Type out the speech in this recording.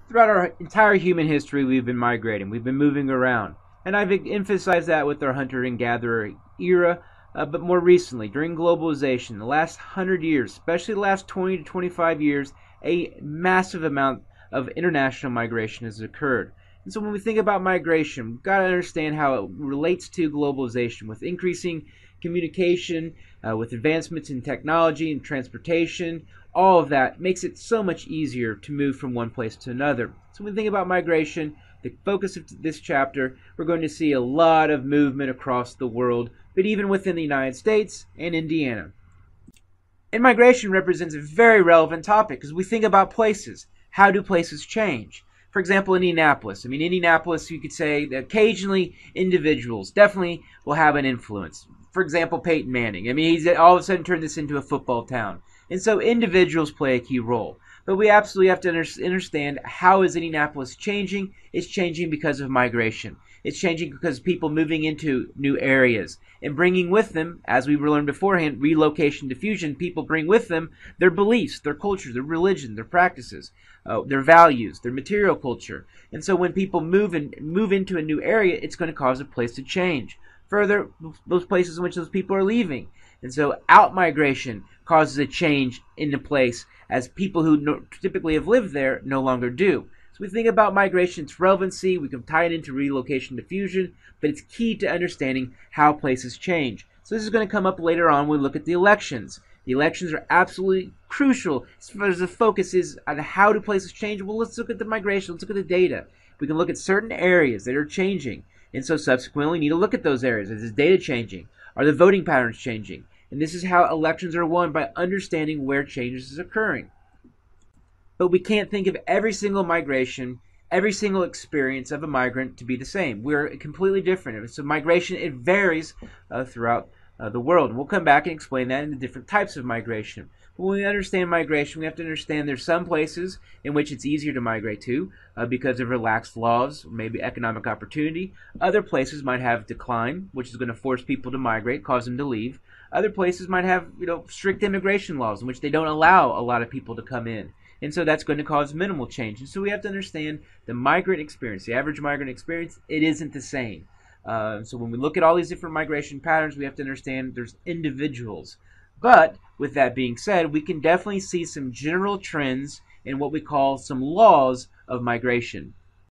Throughout our entire human history, we've been migrating, we've been moving around. And I've emphasized that with our hunter and gatherer era, but more recently, during globalization, the last 100 years, especially the last 20 to 25 years, a massive amount of international migration has occurred. And so when we think about migration, we've got to understand how it relates to globalization with increasing communication, with advancements in technology and transportation. All of that makes it so much easier to move from one place to another. So when we think about migration, the focus of this chapter, we're going to see a lot of movement across the world, but even within the United States and Indiana. And migration represents a very relevant topic because we think about places. How do places change? For example, Indianapolis. Indianapolis, you could say that occasionally individuals definitely will have an influence. For example, Peyton Manning. He's all of a sudden turned this into a football town. And so individuals play a key role. But we absolutely have to understand how is Indianapolis changing? It's changing because of migration. It's changing because of people moving into new areas and bringing with them, as we learned beforehand, relocation diffusion. People bring with them their beliefs, their culture, their religion, their practices, their values, their material culture. And so when people move into a new area, it's going to cause a place to change. Further, those places in which those people are leaving. And so out migration causes a change in the place as people who typically have lived there no longer do. So we think about migration, its relevancy, we can tie it into relocation diffusion, but it's key to understanding how places change. So this is going to come up later on when we look at the elections. The elections are absolutely crucial as far as the focus is on how do places change. Well, let's look at the migration, let's look at the data. We can look at certain areas that are changing, and so subsequently we need to look at those areas. Is data changing? Are the voting patterns changing? And this is how elections are won, by understanding where changes is occurring. But we can't think of every single migration, every single experience of a migrant to be the same. We're completely different. So migration, it varies throughout the world. And we'll come back and explain that in the different types of migration. But when we understand migration, we have to understand there's some places in which it's easier to migrate to because of relaxed laws, maybe economic opportunity. Other places might have decline, which is going to force people to migrate, cause them to leave. Other places might have, strict immigration laws in which they don't allow a lot of people to come in. And so that's going to cause minimal change. And so we have to understand the migrant experience, the average migrant experience, it isn't the same. So when we look at all these different migration patterns, we have to understand there's individuals. But with that being said, we can definitely see some general trends in what we call some laws of migration.